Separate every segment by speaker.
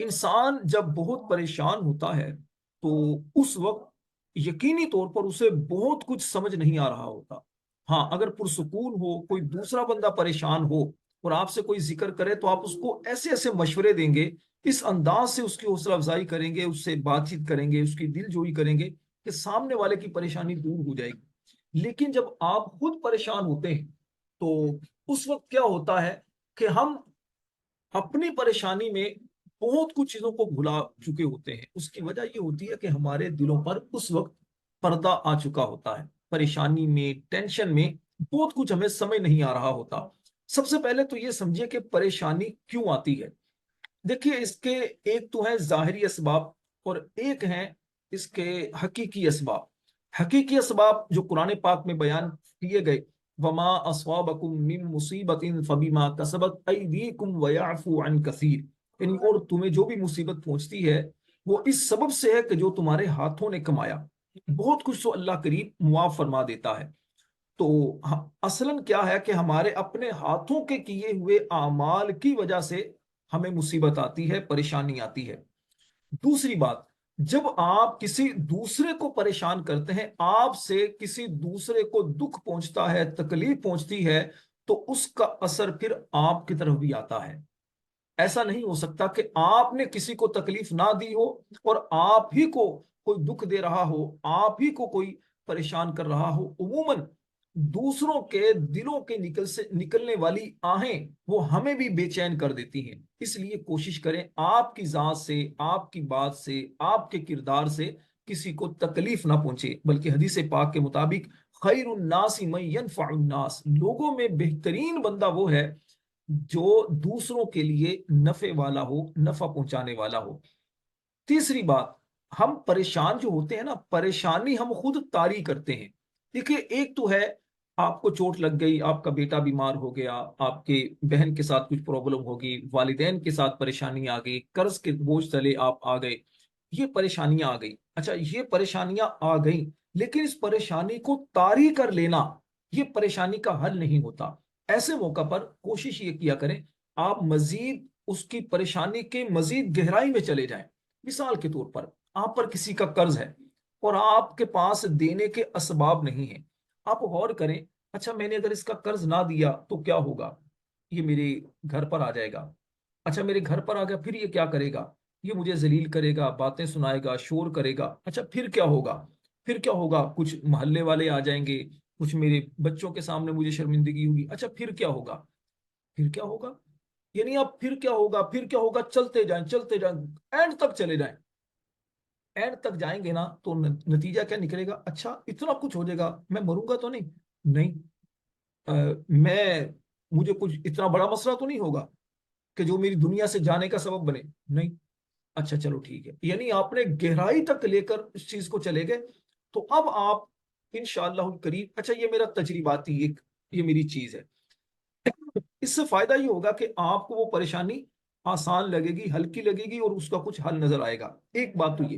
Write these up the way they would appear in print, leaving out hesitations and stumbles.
Speaker 1: انسان جب بہت پریشان ہوتا ہے تو اس وقت یقینی طور پر اسے بہت کچھ سمجھ نہیں آ رہا ہوتا۔ ہاں، اگر پرسکون ہو، کوئی دوسرا بندہ پریشان ہو اور آپ سے کوئی ذکر کرے تو آپ اس کو ایسے ایسے مشورے دیں گے، اس انداز سے اس کی حوصلہ افزائی کریں گے، اس سے بات چیت کریں گے، اس کی دل جوئی کریں گے کہ سامنے والے کی پریشانی دور ہو جائے گی۔ لیکن جب آپ خود پریشان ہوتے ہیں تو اس وقت کیا ہوتا ہے کہ ہم اپنی پریشانی میں بہت کچھ چیزوں کو بھلا چکے ہوتے ہیں۔ اس کی وجہ یہ ہوتی ہے کہ ہمارے دلوں پر اس وقت پردہ آ چکا ہوتا ہے، پریشانی میں، ٹینشن میں بہت کچھ ہمیں سمجھ نہیں آ رہا ہوتا۔ سب سے پہلے تو یہ سمجھیے کہ پریشانی کیوں آتی ہے۔ دیکھیے، اس کے ایک تو ہے ظاہری اسباب اور ایک ہیں اس کے حقیقی اسباب۔ حقیقی اسباب جو قرآن پاک میں بیان کیے گئے، وما اصابکم من مصیبت فبما کسبت ایدیکم ویعفو عن کثیر، یعنی اور تمہیں جو بھی مصیبت پہنچتی ہے وہ اس سبب سے ہے کہ جو تمہارے ہاتھوں نے کمایا۔ بہت کچھ تو اللہ کریم معاف فرما دیتا ہے۔ تو اصلاً کیا ہے کہ ہمارے اپنے ہاتھوں کے کیے ہوئے اعمال کی وجہ سے ہمیں مصیبت آتی ہے، پریشانی آتی ہے۔ دوسری بات، جب آپ کسی دوسرے کو پریشان کرتے ہیں، آپ سے کسی دوسرے کو دکھ پہنچتا ہے، تکلیف پہنچتی ہے، تو اس کا اثر پھر آپ کی طرف بھی آتا ہے۔ ایسا نہیں ہو سکتا کہ آپ نے کسی کو تکلیف نہ دی ہو اور آپ ہی کو کوئی دکھ دے رہا ہو، آپ ہی کو کوئی پریشان کر رہا ہو۔ عموماً دوسروں کے دلوں کے نکلنے والی آہیں وہ ہمیں بھی بے چین کر دیتی ہیں۔ اس لیے کوشش کریں آپ کی ذات سے، آپ کی بات سے، آپ کے کردار سے کسی کو تکلیف نہ پہنچے، بلکہ حدیث پاک کے مطابق خیر الناس من ينفع الناس، لوگوں میں بہترین بندہ وہ ہے جو دوسروں کے لیے نفع والا ہو، نفع پہنچانے والا ہو۔ تیسری بات، ہم پریشان جو ہوتے ہیں نا، پریشانی ہم خود طاری کرتے ہیں۔ دیکھیے، ایک تو ہے آپ کو چوٹ لگ گئی، آپ کا بیٹا بیمار ہو گیا، آپ کے بہن کے ساتھ کچھ پرابلم ہوگی، والدین کے ساتھ پریشانی آ گئی، قرض کے بوجھ تلے آپ آ گئے، یہ پریشانیاں آ گئی۔ اچھا، یہ پریشانیاں آ گئیں، لیکن اس پریشانی کو طاری کر لینا یہ پریشانی کا حل نہیں ہوتا۔ ایسے موقع پر کوشش یہ کیا کریں آپ مزید اس کی پریشانی کے مزید گہرائی میں چلے جائیں۔ مثال کے طور پر آپ پر کسی کا قرض ہے اور آپ کے پاس دینے کے اسباب نہیں ہیں۔ آپ غور کریں، اچھا میں نے اگر اس کا قرض نہ دیا تو کیا ہوگا؟ یہ میرے گھر پر آ جائے گا۔ اچھا میرے گھر پر آ گیا، پھر یہ کیا کرے گا؟ یہ مجھے ذلیل کرے گا، باتیں سنائے گا، شور کرے گا۔ اچھا پھر کیا ہوگا؟ پھر کیا ہوگا؟ کچھ محلے والے آ جائیں گے، کچھ میرے بچوں کے سامنے مجھے شرمندگی ہوگی۔ اچھا پھر کیا ہوگا؟ پھر کیا ہوگا؟ یعنی آپ پھر کیا ہوگا، پھر کیا ہوگا، چلتے جائیں چلتے جائیں، اینڈ تک چلے جائیں۔ اینڈ تک جائیں گے نا تو نتیجہ کیا نکلے گا؟ اچھا اتنا کچھ ہو جائے گا، میں مروں گا تو نہیں؟ نہیں۔ میں مجھے کچھ اتنا بڑا مسئلہ تو نہیں ہوگا کہ جو میری دنیا سے جانے کا سبب بنے؟ نہیں۔ اچھا چلو ٹھیک ہے، یعنی آپ نے گہرائی تک لے کر اس چیز کو چلے گئے۔ تو اب آپ انشاءاللہ القریب، اچھا یہ میرا تجرباتی ایک یہ میری چیز ہے، اس سے فائدہ یہ ہوگا کہ آپ کو وہ پریشانی آسان لگے گی، ہلکی لگے گی، اور اس کا کچھ حل نظر آئے گا۔ ایک بات تو یہ،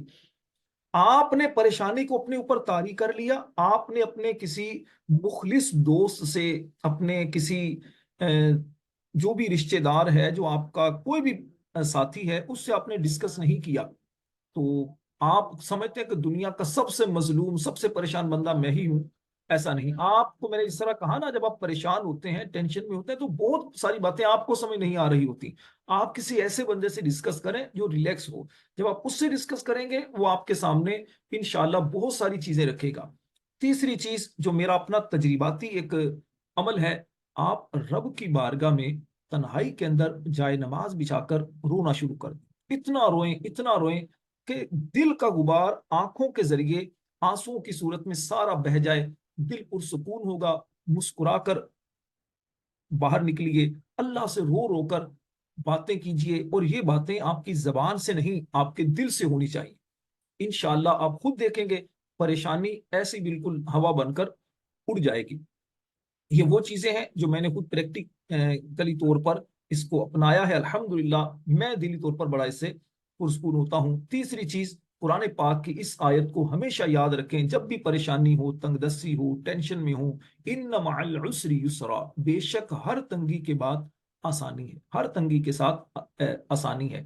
Speaker 1: آپ نے پریشانی کو اپنے اوپر طاری کر لیا، آپ نے اپنے کسی مخلص دوست سے، اپنے کسی جو بھی رشتہ دار ہے، جو آپ کا کوئی بھی ساتھی ہے، اس سے آپ نے ڈسکس نہیں کیا، تو آپ سمجھتے ہیں کہ دنیا کا سب سے مظلوم، سب سے پریشان بندہ میں ہی ہوں۔ ایسا نہیں۔ آپ کو میں نے اس طرح کہا نا، جب آپ پریشان ہوتے ہیں، ٹینشن میں ہوتے ہیں، تو بہت ساری باتیں آپ کو سمجھ نہیں آ رہی ہوتی۔ آپ کسی ایسے بندے سے ڈسکس کریں جو ریلیکس ہو۔ جب آپ اس سے ڈسکس کریں گے، وہ آپ کے سامنے انشاءاللہ بہت ساری چیزیں رکھے گا۔ تیسری چیز جو میرا اپنا تجرباتی ایک عمل ہے، آپ رب کی بارگاہ میں تنہائی کے اندر جائے نماز بچھا کر رونا شروع کر دیں۔ اتنا روئیں، اتنا روئیں کہ دل کا غبار آنکھوں کے ذریعے آنسوؤں کی صورت میں سارا بہہ جائے، دل پرسکون ہوگا۔ مسکرا کر باہر نکلیے، اللہ سے رو رو کر باتیں کیجئے، اور یہ باتیں آپ کی زبان سے نہیں، آپ کے دل سے ہونی چاہیے۔ انشاءاللہ آپ خود دیکھیں گے پریشانی ایسی بالکل ہوا بن کر اڑ جائے گی۔ یہ وہ چیزیں ہیں جو میں نے خود پریکٹیکلی طور پر اس کو اپنایا ہے، الحمدللہ میں دلی طور پر بڑا اس سے پرسکون ہوتا ہوں۔ تیسری چیز، قرآن پاک کی اس آیت کو ہمیشہ یاد رکھیں جب بھی پریشانی ہو، تنگ دستی ہو، ٹینشن میں ہو، ان مع العسر یسرا، بے شک ہر تنگی کے بعد آسانی ہے، ہر تنگی کے ساتھ آسانی ہے۔